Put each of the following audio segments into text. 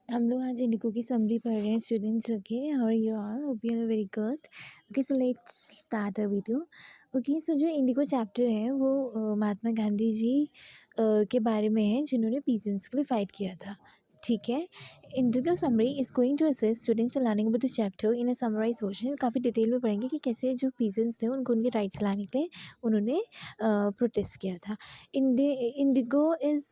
हम लोग आज इंडिगो की समरी पढ़ रहे हैं students. Okay, how are you all? Hope you are very good. Okay, so let's start a video. Okay, so जो इंडिगो चैप्टर है वो महात्मा गांधी जी के बारे में है, जिन्होंने पीजेंट्स के लिए फाइट किया था। ठीक है, indigo summary is going to assist students learning about the chapter in a summarise version. काफ़ी डिटेल में पढ़ेंगे कि कैसे जो पीजेंट्स थे उनको उनके राइट्स लाने के लिए उन्होंने प्रोटेस्ट किया था। Indigo is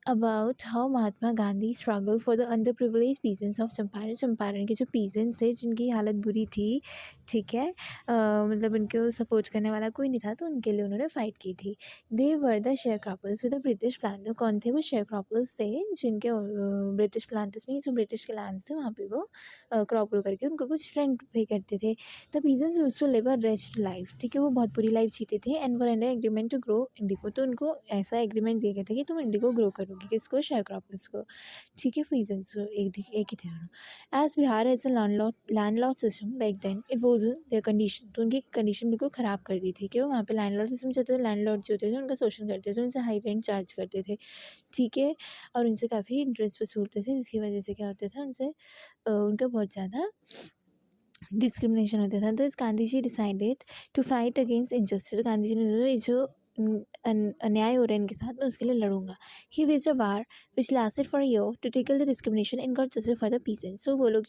about how Mahatma Gandhi struggle for the under privilege peasants of Champaran. Champaran के जो पीजेंट्स थे जिनकी हालत बुरी थी, ठीक है, मतलब उनको सपोर्ट करने वाला कोई नहीं था, तो उनके लिए उन्होंने फाइट की थी। They were the sharecroppers with the British planter. कौन थे वो? शेयर क्रॉपर्स थे, जिनके ब्रिटिश प्लांटर्स में जो ब्रिटिश के लैंड्स थे वहाँ पे वो क्रॉप ग्रो करके उनको कुछ रेंट पे करते थे। The peasants used to live a rest life. ठीक है, वो बहुत बुरी लाइफ जीते थे। And were under agreement to grow indigo. तो उनको ऐसा एग्रीमेंट दिया गया था कि तुम इंडिगो ग्रो करोगे। किसको? शेयर क्रॉपर्स को। ठीक है, पीजेंट्स एक ही थे दोनों। As Bihar as a landlord system back then it was their condition. तो उनकी कंडीशन बिल्कुल ख़राब कर दी थी कि वो वहाँ पे लैंडलॉर्ड सिस्टम जो थे, लैंडलॉर्ड जो होते थे उनका शोषण करते थे, उनसे हाई रेंट चार्ज करते थे। ठीक है, और उनसे काफ़ी इंटरेस्ट वसूलते थे, जिसकी वजह से क्या होता था, उनसे उनका बहुत ज़्यादा डिस्क्रिमिनेशन होता था। Thus Gandhi ji decided to fight against injustice. Gandhi ji ने सोचा ये जो अन्याय हो रहा है इनके साथ, मैं उसके लिए लड़ूंगा। He waged a war which lasted for year to tackle the discrimination and got justice for the peasants. तो वो लोग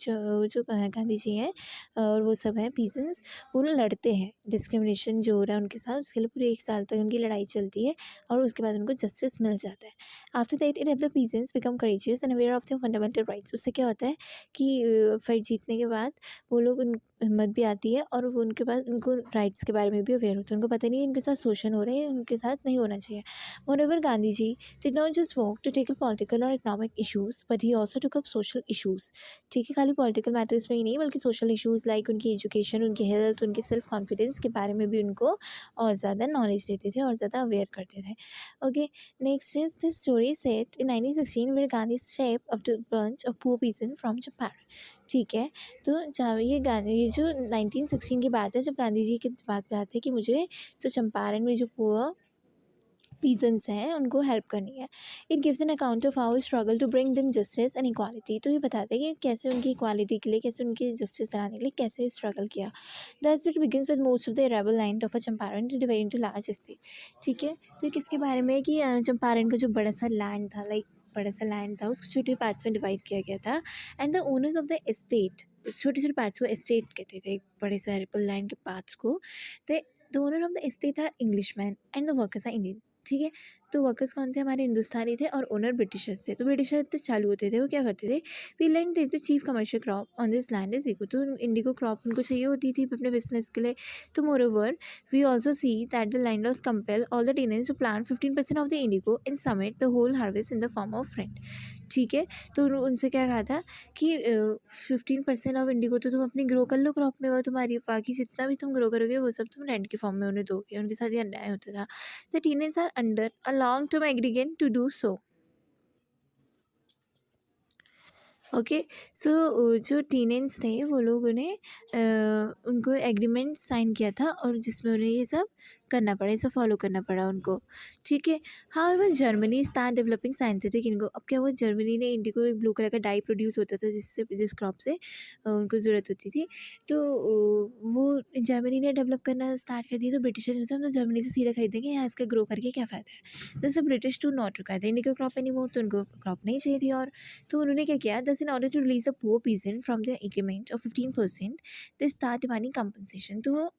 जो गांधी जी हैं और वो सब हैं पीसेंट्स, वो लोग लड़ते हैं डिस्क्रिमिनेशन जो हो रहा है उनके साथ, उसके लिए पूरे 1 साल तक उनकी लड़ाई चलती है और उसके बाद उनको जस्टिस मिल जाता है। After that it the peasants become courageous and aware of the fundamental rights. उससे क्या होता है कि फाइट जीतने के बाद वो लोग हिम्मत भी आती है और वो उनके पास उनको राइट्स के बारे में भी अवेयर होते हैं। उनको पता नहीं है इनके साथ शोषण हो रहा है, उनके साथ नहीं होना चाहिए। Moreover Gandhi ji did not just work to tackle political और economic issues but he also took up social issues. ठीक है, खाली पॉलिटिकल मैटर्स में ही नहीं बल्कि सोशल इशूज़ लाइक उनकी एजुकेशन, उनकी हेल्थ, उनकी सेल्फ कॉन्फिडेंस के बारे में भी उनको और ज़्यादा नॉलेज देते थे और ज़्यादा अवेयर करते थे। Okay, next is this story set in 1916 where Gandhi shape up to bunch of poor peasant from Japan. ठीक है, तो जहाँ ये जो 1916 की बात है, जब गांधी जी के दिमाग में आता है कि मुझे जो चंपारण में जो पुअर पीजेंट्स हैं उनको हेल्प करनी है। It gives an account of how struggle to bring them justice and equality. तो ये बताते हैं कि कैसे उनकी इक्वालिटी के लिए, कैसे उनकी जस्टिस दिलाने के लिए कैसे स्ट्रगल किया। Thus it begins with most of the arable land of a Champaran to divide into large state. ठीक है, तो ये किसके बारे में है कि चंपारण का जो बड़ा सा लैंड था, लाइक बड़ा सा लैंड था, उसको छोटे पार्ट्स में डिवाइड किया गया था। And the owners of the estate, छोटे छोटे पार्ट्स को एस्टेट कहते थे, बड़े सारे लैंड के पार्ट्स को। The owner of the estate are English man and the workers are Indian. ठीक है, तो वर्कर्स कौन थे? हमारे हिंदुस्तानी थे और ओनर ब्रिटिशर्स थे। तो ब्रिटिशर तो चालू होते थे, वो क्या करते थे, we land the chief commercial crop on this land is इको। तो इंडिगो क्रॉप उनको चाहिए होती थी अपने बिजनेस के लिए। तो moreover we also see that the land laws compel all the tenants to plant 15% of the indigo and submit the whole harvest in the form of rent. ठीक है, तो उनसे क्या कहा था कि 15% ऑफ इंडिगो तो तुम अपनी ग्रो कर लो क्रॉप में, वो तुम्हारी, बाकी जितना भी तुम ग्रो करोगे वो सब तुम रेंट के फॉर्म में उन्हें दोगे। उनके साथ ये अन्याय होता था। The tenants are under a long term agreement to do so. Okay, so जो टीनेंस थे वो लोगों ने उनको एग्रीमेंट साइन किया था और जिसमें उन्हें ये सब करना पड़ा, इसे फॉलो करना पड़ा उनको। ठीक है, हाँ, वह Germany start developing scientific Indigo. अब क्या हुआ, जर्मनी ने इंडिगो, एक ब्लू कलर का डाई प्रोड्यूस होता था जिस क्रॉप से उनको ज़रूरत होती थी, तो वो जर्मनी ने डेवलप करना स्टार्ट कर दिया। तो ब्रिटिशर ने सोचा हम तो जर्मनी से सीधा खरीदेंगे, यहाँ इसका ग्रो करके क्या फ़ायदा है। जैसे ब्रिटिश टू नॉट रिक्वायर था इंडिगो क्रॉप एनी मोर, तो उनको क्रॉप नहीं चाहिए थी। और तो उन्होंने क्या किया, thus in order to release a poor peasant from the agreement of 15% they start demanding compensation. तो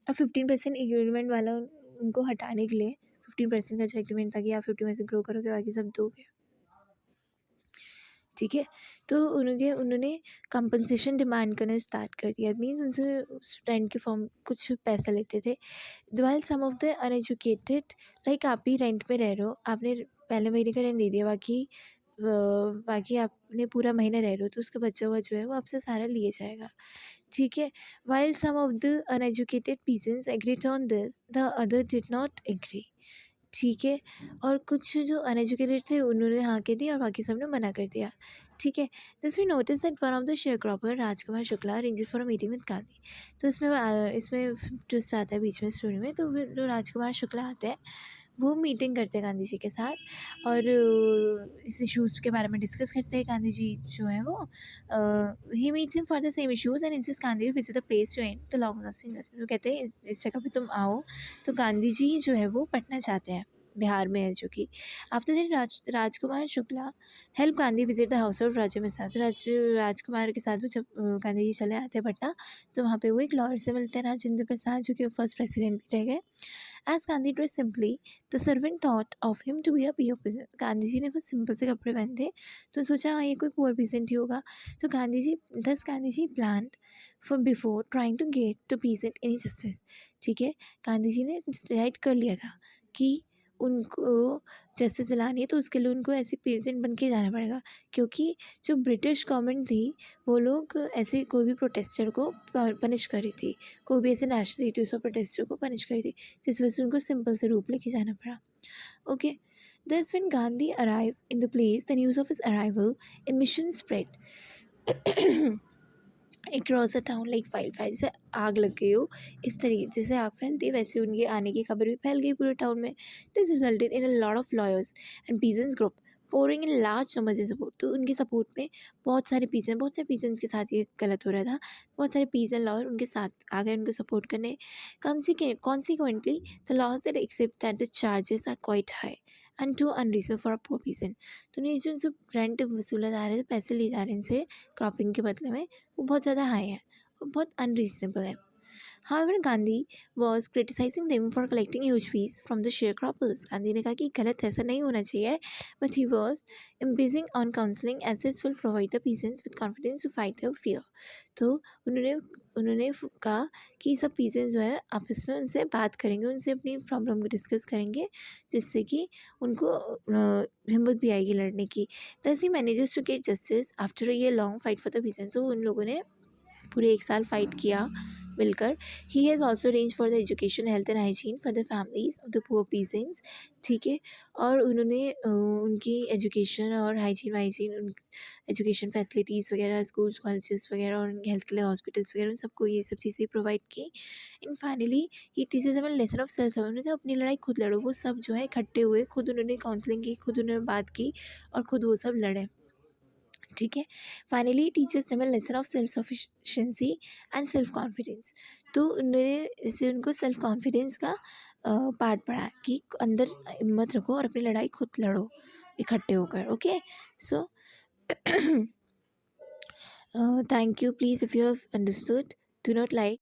अब 15% एग्रीमेंट वाला उनको हटाने के लिए, 15% का जो एग्रीमेंट था कि आप 50% ग्रो करोगे बाकी सब दोगे। ठीक है, तो उन्होंने कंपनसेशन डिमांड करना स्टार्ट कर दिया। मीन्स उनसे रेंट के फॉर्म कुछ पैसा लेते थे। While some of the uneducated, like आप भी रेंट में रह रहे हो, आपने पहले महीने का रेंट दे दिया, बाकी आपने पूरा महीना रह रहे हो, तो उसका बचा हुआ जो है वो आपसे सारा लिए जाएगा। ठीक है, while some of the uneducated peasants agreed on this the other did not agree. ठीक है, और कुछ जो अनएजुकेटेड थे उन्होंने हाँ कह दी और बाकी सब ने मना कर दिया। ठीक है, thus we notice that one of the share cropper Rajkumar Shukla arranges for a meeting with Gandhi. तो इसमें ट्विस्ट आता है बीच में स्टोरी में। तो जो राजकुमार शुक्ला आते हैं वो मीटिंग करते हैं गांधी जी के साथ और इस इश्यूज़ के बारे में डिस्कस करते हैं। गांधी जी जो है वो he meets him for the same issues and insist Gandhi visit the place to end the long lasting. वो कहते हैं इस जगह पे तुम आओ। तो गांधी जी जो है वो पटना जाते हैं, बिहार में है जो कि। After that Rajkumar Shukla help Gandhi visit the house of Raja Prasad. Rajkumar के साथ भी जब गांधी जी चले आते हैं पटना, तो वहाँ पे वो एक लॉयर से मिलते हैं, राजेंद्र प्रसाद, जो कि फर्स्ट प्रेसिडेंट भी रह गए। As Gandhi dress simply the servant thought of him to be a poor peasant. Gandhi ji ने बस सिंपल से कपड़े पहनते, तो सोचा हाँ ये कोई पुअर पीसेंट ही होगा। तो Gandhi ji plan for before trying to get to peasant any justice. ठीक है, गांधी जी ने डिसाइड कर लिया था कि उनको जस्टिस दिलानी है, तो उसके लिए उनको ऐसे पीसेंट बन के जाना पड़ेगा, क्योंकि जो ब्रिटिश गवर्नमेंट थी वो लोग ऐसे कोई भी प्रोटेस्टर को पनिश कर रही थी, कोई भी ऐसे नेशनलिटीज़ और प्रोटेस्टर को पनिश कर रही थी, जिस वजह से उनको सिंपल से रूप लेके जाना पड़ा। Okay, thus when Gandhi arrived in the place, the news of his arrival in mission spread across the town like wildfire। जैसे आग लग गई हो, इस तरीके जैसे आग फैलती है वैसे उनके आने की खबर भी फैल गई पूरे टाउन में। This resulted in a lot of lawyers and peasants group pouring in large numbers in support. तो उनके सपोर्ट में बहुत सारे पीजेंट्स के साथ ये गलत हो रहा था, बहुत सारे पीजेंट लॉयर उनके साथ आ गए उनको सपोर्ट करने। Consequently the laws that accept that the charges are quite high and too unreasonable for a poor peasant. तो ये जो रेंट वसूला जा रहे हैं, जो पैसे लिए जा रहे हैं इनसे क्रॉपिंग के बदले में, वो बहुत ज़्यादा हाई है और बहुत अनरीजनेबल है। However, Gandhi was criticizing them for collecting huge fees from the sharecroppers। Gandhi ने कहा कि गलत ऐसा नहीं होना चाहिए, but he was emphasizing on counseling as this will provide the peasants with confidence to fight their fear। तो उन्होंने उन्होंने कहा कि सब पीसेंट्स जो है आपस में उनसे बात करेंगे, उनसे अपनी प्रॉब्लम को डिस्कस करेंगे, जिससे कि उनको हिम्मत भी आएगी लड़ने की। Thus he manages to get justice after a year long fight for the peasants। तो उन लोगों ने पूरे 1 साल फाइट किया मिलकर। He has also arrange for the education, health and hygiene for the families of the poor peasants. ठीक है, और उन्होंने उनकी एजुकेशन और हाइजीन एजुकेशन फैसिलिटीज़ वगैरह, स्कूल्स कॉलेजेस वगैरह और उनके हेल्थ के लिए हॉस्पिटल्स वगैरह, उन सबको ये सब चीज़ें प्रोवाइड की। इन फाइनली ही टीचर्स हमें लेसन ऑफ सेल्फ। उन्होंने कहा अपनी लड़ाई खुद लड़ो। वो सब जो है इकट्ठे हुए, खुद उन्होंने काउंसलिंग की, खुद उन्होंने बात की और खुद वो सब लड़े। ठीक है, फाइनली टीचर्स ने lesson of self sufficiency and self confidence. तो उन्होंने इसे उनको सेल्फ कॉन्फिडेंस का पार्ट पढ़ा कि अंदर हिम्मत रखो और अपनी लड़ाई खुद लड़ो इकट्ठे होकर। Okay, so thank you. Please if you have understood, do not like